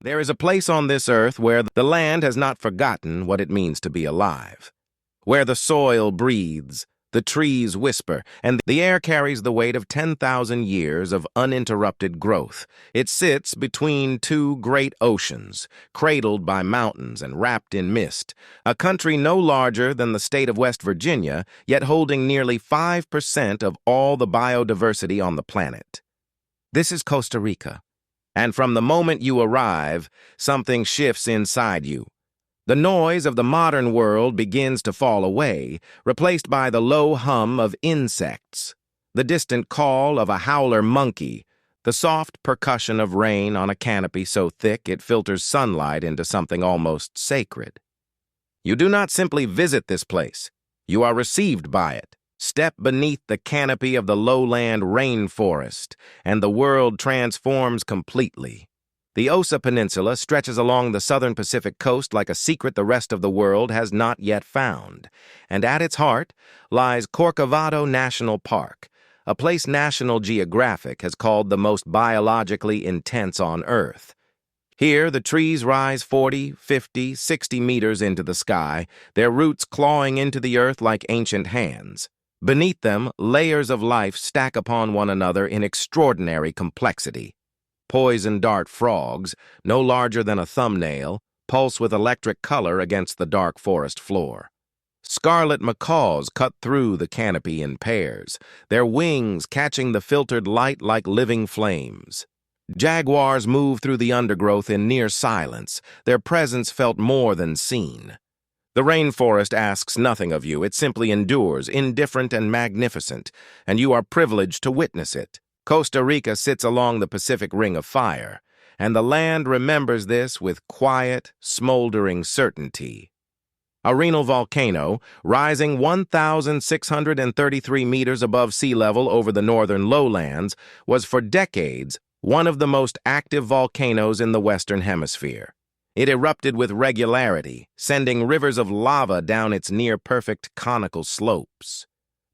There is a place on this earth where the land has not forgotten what it means to be alive, where the soil breathes, the trees whisper, and the air carries the weight of 10,000 years of uninterrupted growth. It sits between two great oceans, cradled by mountains and wrapped in mist, a country no larger than the state of West Virginia, yet holding nearly 5% of all the biodiversity on the planet. This is Costa Rica. And from the moment you arrive, something shifts inside you. The noise of the modern world begins to fall away, replaced by the low hum of insects, the distant call of a howler monkey, the soft percussion of rain on a canopy so thick it filters sunlight into something almost sacred. You do not simply visit this place. You are received by it. Step beneath the canopy of the lowland rainforest, and the world transforms completely. The Osa Peninsula stretches along the southern Pacific coast like a secret the rest of the world has not yet found, and at its heart lies Corcovado National Park, a place National Geographic has called the most biologically intense on Earth. Here, the trees rise 40, 50, 60 meters into the sky, their roots clawing into the earth like ancient hands. Beneath them, layers of life stack upon one another in extraordinary complexity. Poison dart frogs, no larger than a thumbnail, pulse with electric color against the dark forest floor. Scarlet macaws cut through the canopy in pairs, their wings catching the filtered light like living flames. Jaguars move through the undergrowth in near silence, their presence felt more than seen. The rainforest asks nothing of you, it simply endures, indifferent and magnificent, and you are privileged to witness it. Costa Rica sits along the Pacific Ring of Fire, and the land remembers this with quiet, smoldering certainty. Arenal volcano, rising 1,633 meters above sea level over the northern lowlands, was for decades one of the most active volcanoes in the Western Hemisphere. It erupted with regularity, sending rivers of lava down its near-perfect conical slopes.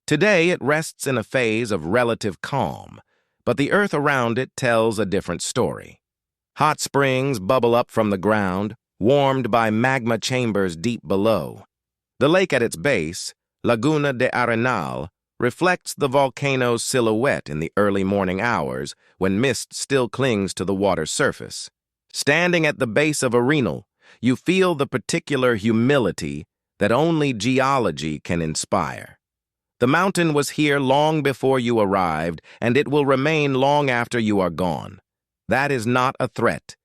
Today, it rests in a phase of relative calm, but the earth around it tells a different story. Hot springs bubble up from the ground, warmed by magma chambers deep below. The lake at its base, Laguna de Arenal, reflects the volcano's silhouette in the early morning hours when mist still clings to the water's surface. Standing at the base of Arenal, you feel the particular humility that only geology can inspire. The mountain was here long before you arrived, and it will remain long after you are gone. That is not a threat.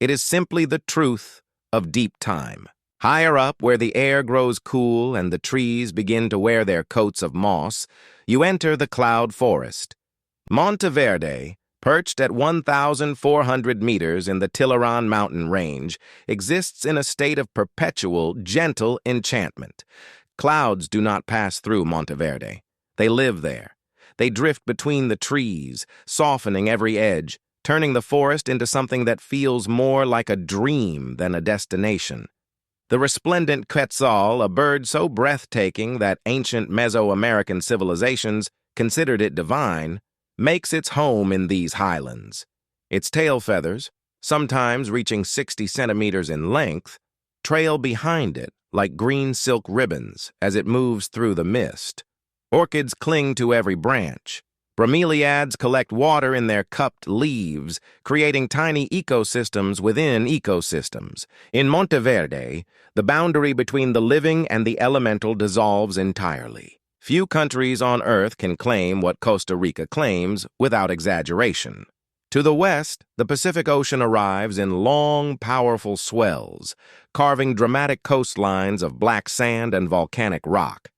It is simply the truth of deep time. Higher up, where the air grows cool and the trees begin to wear their coats of moss, you enter the cloud forest. Monteverde, perched at 1,400 meters in the Tiburon mountain range, exists in a state of perpetual, gentle enchantment. Clouds do not pass through Monteverde. They live there. They drift between the trees, softening every edge, turning the forest into something that feels more like a dream than a destination. The resplendent quetzal, a bird so breathtaking that ancient Mesoamerican civilizations considered it divine, makes its home in these highlands. Its tail feathers, sometimes reaching 60 centimeters in length, trail behind it like green silk ribbons as it moves through the mist. Orchids cling to every branch. Bromeliads collect water in their cupped leaves, creating tiny ecosystems within ecosystems. In Monteverde, the boundary between the living and the elemental dissolves entirely. Few countries on Earth can claim what Costa Rica claims without exaggeration. To the west, the Pacific Ocean arrives in long, powerful swells, carving dramatic coastlines of black sand and volcanic rock.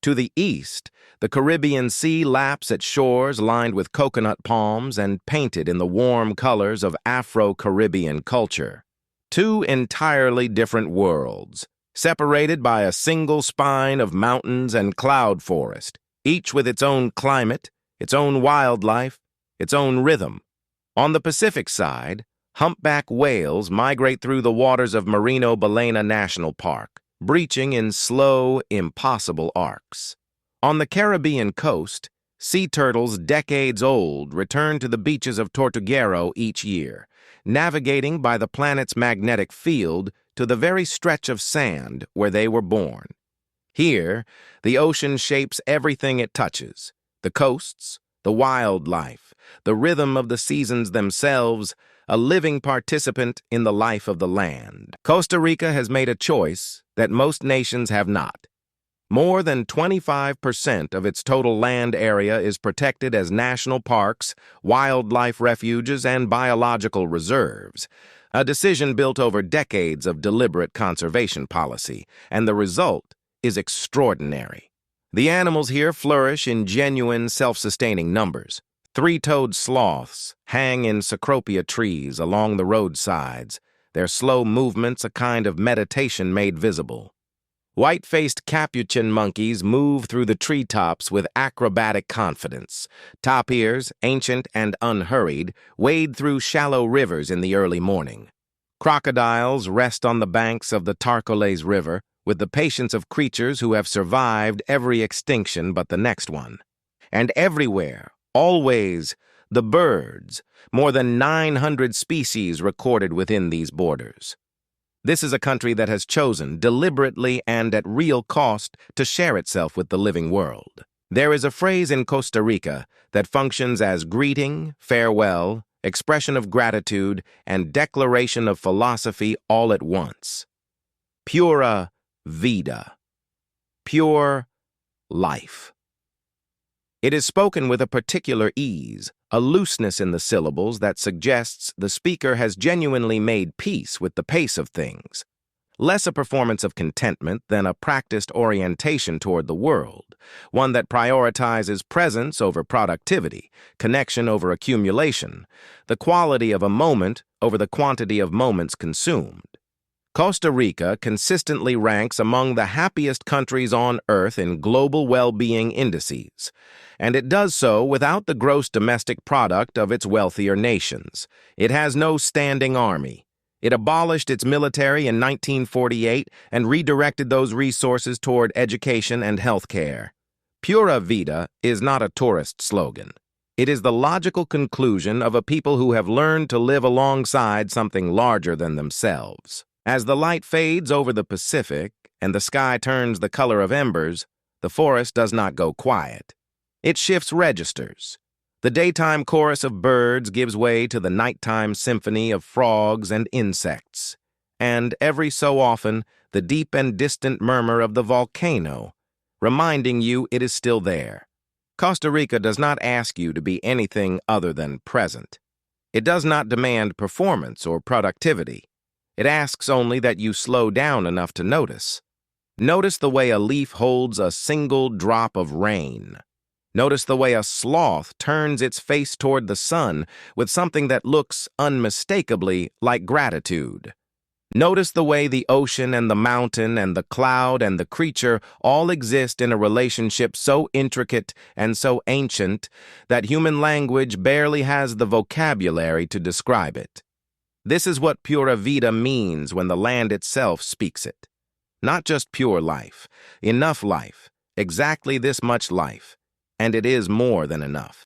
To the east, the Caribbean Sea laps at shores lined with coconut palms and painted in the warm colors of Afro-Caribbean culture. Two entirely different worlds, separated by a single spine of mountains and cloud forest, each with its own climate, its own wildlife, its own rhythm. On the Pacific side, humpback whales migrate through the waters of Merino Balaena National Park, breaching in slow, impossible arcs. On the Caribbean coast, sea turtles decades old return to the beaches of Tortuguero each year, navigating by the planet's magnetic field to the very stretch of sand where they were born. Here, the ocean shapes everything it touches: the coasts, the wildlife, the rhythm of the seasons themselves, a living participant in the life of the land. Costa Rica has made a choice that most nations have not. More than 25% of its total land area is protected as national parks, wildlife refuges, and biological reserves, a decision built over decades of deliberate conservation policy, and the result is extraordinary. The animals here flourish in genuine self-sustaining numbers. Three-toed sloths hang in cecropia trees along the roadsides, their slow movements a kind of meditation made visible. White-faced capuchin monkeys move through the treetops with acrobatic confidence. Tapirs, ancient and unhurried, wade through shallow rivers in the early morning. Crocodiles rest on the banks of the Tarcoles River with the patience of creatures who have survived every extinction but the next one. And everywhere, always, the birds, more than 900 species recorded within these borders. This is a country that has chosen, deliberately and at real cost, to share itself with the living world. There is a phrase in Costa Rica that functions as greeting, farewell, expression of gratitude, and declaration of philosophy all at once. Pura vida. Pure life. It is spoken with a particular ease, a looseness in the syllables that suggests the speaker has genuinely made peace with the pace of things. Less a performance of contentment than a practiced orientation toward the world, one that prioritizes presence over productivity, connection over accumulation, the quality of a moment over the quantity of moments consumed. Costa Rica consistently ranks among the happiest countries on Earth in global well-being indices, and it does so without the gross domestic product of its wealthier nations. It has no standing army. It abolished its military in 1948 and redirected those resources toward education and health care. Pura vida is not a tourist slogan. It is the logical conclusion of a people who have learned to live alongside something larger than themselves. As the light fades over the Pacific and the sky turns the color of embers, the forest does not go quiet. It shifts registers. The daytime chorus of birds gives way to the nighttime symphony of frogs and insects, and every so often the deep and distant murmur of the volcano, reminding you it is still there. Costa Rica does not ask you to be anything other than present. It does not demand performance or productivity. It asks only that you slow down enough to notice. Notice the way a leaf holds a single drop of rain. Notice the way a sloth turns its face toward the sun with something that looks unmistakably like gratitude. Notice the way the ocean and the mountain and the cloud and the creature all exist in a relationship so intricate and so ancient that human language barely has the vocabulary to describe it. This is what pura vida means when the land itself speaks it. Not just pure life, enough life, exactly this much life, and it is more than enough.